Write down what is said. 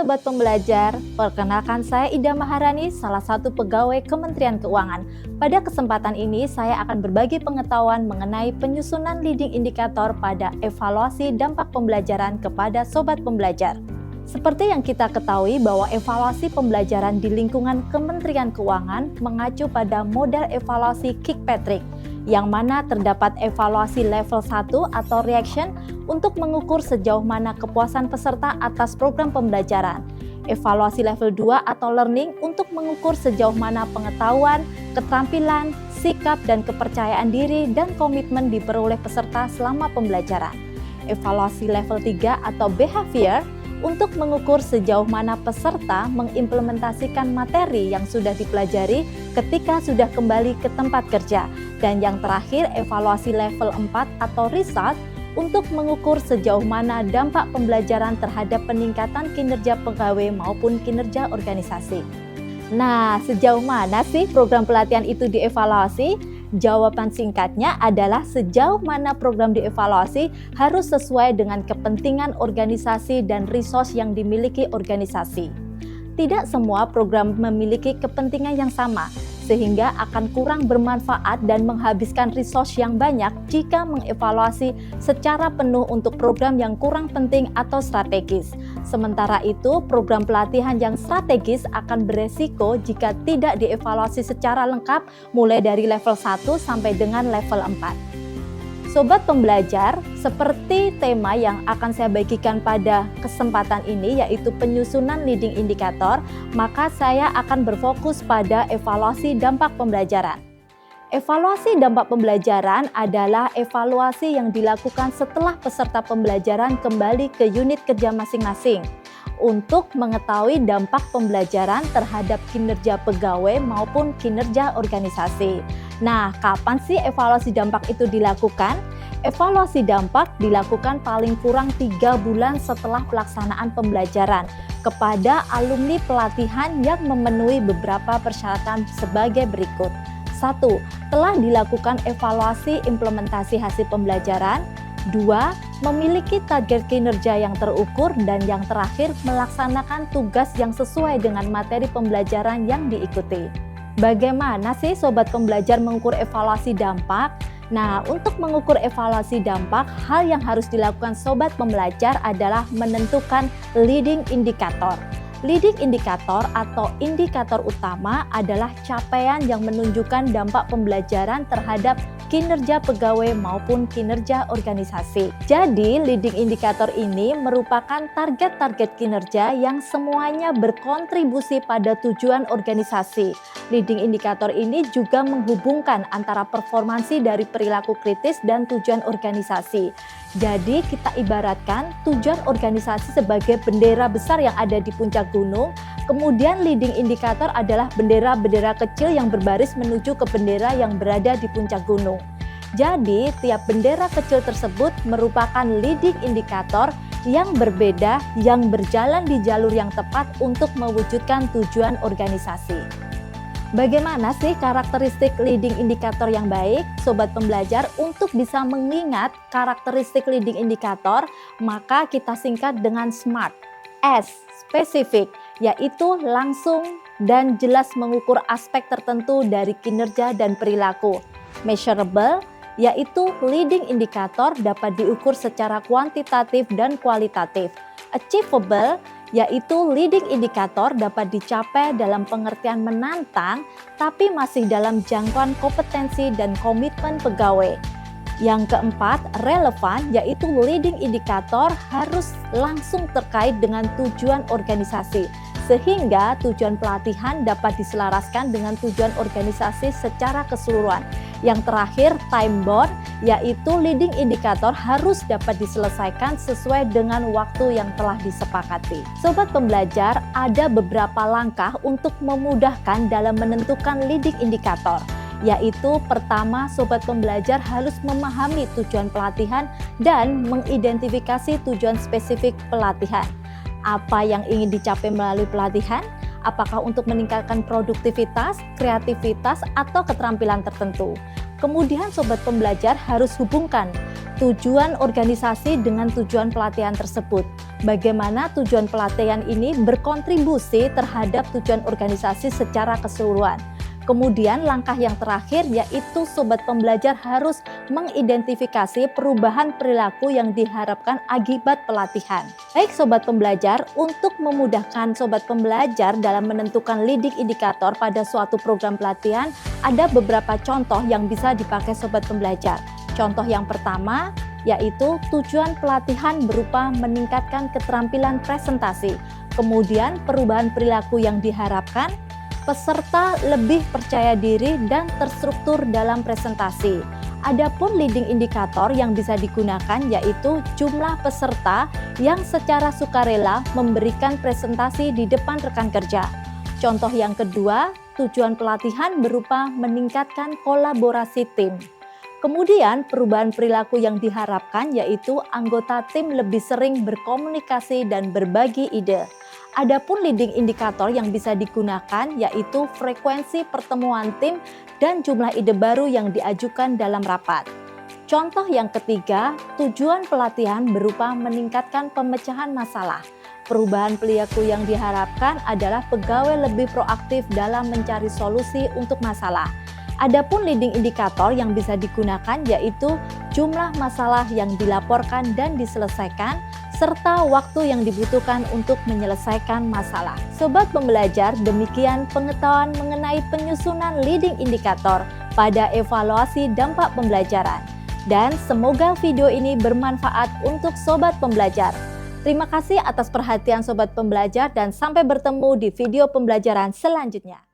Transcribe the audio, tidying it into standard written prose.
Sobat Pembelajar, perkenalkan saya Ida Maharani, salah satu pegawai Kementerian Keuangan. Pada kesempatan ini, saya akan berbagi pengetahuan mengenai penyusunan leading indikator pada evaluasi dampak pembelajaran kepada Sobat Pembelajar. Seperti yang kita ketahui bahwa evaluasi pembelajaran di lingkungan Kementerian Keuangan mengacu pada model evaluasi Kirkpatrick, yang mana terdapat evaluasi level 1 atau reaction untuk mengukur sejauh mana kepuasan peserta atas program pembelajaran. Evaluasi level 2 atau learning untuk mengukur sejauh mana pengetahuan, keterampilan, sikap dan kepercayaan diri dan komitmen diperoleh peserta selama pembelajaran. Evaluasi level 3 atau behavior untuk mengukur sejauh mana peserta mengimplementasikan materi yang sudah dipelajari ketika sudah kembali ke tempat kerja. Dan yang terakhir, evaluasi level 4 atau result untuk mengukur sejauh mana dampak pembelajaran terhadap peningkatan kinerja pegawai maupun kinerja organisasi. Nah, sejauh mana sih program pelatihan itu dievaluasi? Jawaban singkatnya adalah sejauh mana program dievaluasi harus sesuai dengan kepentingan organisasi dan resource yang dimiliki organisasi. Tidak semua program memiliki kepentingan yang sama, sehingga akan kurang bermanfaat dan menghabiskan resource yang banyak jika mengevaluasi secara penuh untuk program yang kurang penting atau strategis. Sementara itu, program pelatihan yang strategis akan beresiko jika tidak dievaluasi secara lengkap mulai dari level 1 sampai dengan level 4. Sobat Pembelajar, seperti tema yang akan saya bagikan pada kesempatan ini yaitu penyusunan leading indikator, maka saya akan berfokus pada evaluasi dampak pembelajaran. Evaluasi dampak pembelajaran adalah evaluasi yang dilakukan setelah peserta pembelajaran kembali ke unit kerja masing-masing untuk mengetahui dampak pembelajaran terhadap kinerja pegawai maupun kinerja organisasi. Nah, kapan sih evaluasi dampak itu dilakukan? Evaluasi dampak dilakukan paling kurang 3 bulan setelah pelaksanaan pembelajaran kepada alumni pelatihan yang memenuhi beberapa persyaratan sebagai berikut. 1. Telah dilakukan evaluasi implementasi hasil pembelajaran. 2. Memiliki target kinerja yang terukur. Dan yang terakhir, melaksanakan tugas yang sesuai dengan materi pembelajaran yang diikuti. Bagaimana sih Sobat Pembelajar mengukur evaluasi dampak? Nah, untuk mengukur evaluasi dampak, hal yang harus dilakukan Sobat Pembelajar adalah menentukan leading indikator. Leading indikator atau indikator utama adalah capaian yang menunjukkan dampak pembelajaran terhadap kinerja pegawai maupun kinerja organisasi. Jadi, leading indikator ini merupakan target-target kinerja yang semuanya berkontribusi pada tujuan organisasi. Leading indikator ini juga menghubungkan antara performansi dari perilaku kritis dan tujuan organisasi. Jadi, kita ibaratkan tujuan organisasi sebagai bendera besar yang ada di puncak gunung, kemudian leading indikator adalah bendera-bendera kecil yang berbaris menuju ke bendera yang berada di puncak gunung. Jadi, tiap bendera kecil tersebut merupakan leading indikator yang berbeda yang berjalan di jalur yang tepat untuk mewujudkan tujuan organisasi. Bagaimana sih karakteristik leading indikator yang baik? Sobat Pembelajar, untuk bisa mengingat karakteristik leading indikator, maka kita singkat dengan SMART. S, spesifik, yaitu langsung dan jelas mengukur aspek tertentu dari kinerja dan perilaku. Measurable, yaitu leading indikator dapat diukur secara kuantitatif dan kualitatif. Achievable, yaitu leading indikator dapat dicapai dalam pengertian menantang tapi masih dalam jangkauan kompetensi dan komitmen pegawai. Yang keempat, relevan, yaitu leading indikator harus langsung terkait dengan tujuan organisasi sehingga tujuan pelatihan dapat diselaraskan dengan tujuan organisasi secara keseluruhan. Yang terakhir, time bound, yaitu leading indikator harus dapat diselesaikan sesuai dengan waktu yang telah disepakati. Sobat Pembelajar, ada beberapa langkah untuk memudahkan dalam menentukan leading indikator, yaitu pertama, Sobat Pembelajar harus memahami tujuan pelatihan dan mengidentifikasi tujuan spesifik pelatihan. Apa yang ingin dicapai melalui pelatihan? Apakah untuk meningkatkan produktivitas, kreativitas, atau keterampilan tertentu? Kemudian Sobat Pembelajar harus hubungkan tujuan organisasi dengan tujuan pelatihan tersebut. Bagaimana tujuan pelatihan ini berkontribusi terhadap tujuan organisasi secara keseluruhan. Kemudian langkah yang terakhir yaitu sobat pembelajar harus mengidentifikasi perubahan perilaku yang diharapkan akibat pelatihan. Baik sobat pembelajar, untuk memudahkan sobat pembelajar dalam menentukan leading indikator pada suatu program pelatihan, ada beberapa contoh yang bisa dipakai sobat pembelajar. Contoh yang pertama yaitu tujuan pelatihan berupa meningkatkan keterampilan presentasi, kemudian perubahan perilaku yang diharapkan, peserta lebih percaya diri dan terstruktur dalam presentasi. Adapun leading indikator yang bisa digunakan yaitu jumlah peserta yang secara sukarela memberikan presentasi di depan rekan kerja. Contoh yang kedua, tujuan pelatihan berupa meningkatkan kolaborasi tim. Kemudian perubahan perilaku yang diharapkan yaitu anggota tim lebih sering berkomunikasi dan berbagi ide. Adapun leading indikator yang bisa digunakan yaitu frekuensi pertemuan tim dan jumlah ide baru yang diajukan dalam rapat. Contoh yang ketiga, tujuan pelatihan berupa meningkatkan pemecahan masalah. Perubahan perilaku yang diharapkan adalah pegawai lebih proaktif dalam mencari solusi untuk masalah. Adapun leading indikator yang bisa digunakan yaitu jumlah masalah yang dilaporkan dan diselesaikan, serta waktu yang dibutuhkan untuk menyelesaikan masalah. Sobat pembelajar, demikian pengetahuan mengenai penyusunan leading indikator pada evaluasi dampak pembelajaran. Dan semoga video ini bermanfaat untuk sobat pembelajar. Terima kasih atas perhatian sobat pembelajar dan sampai bertemu di video pembelajaran selanjutnya.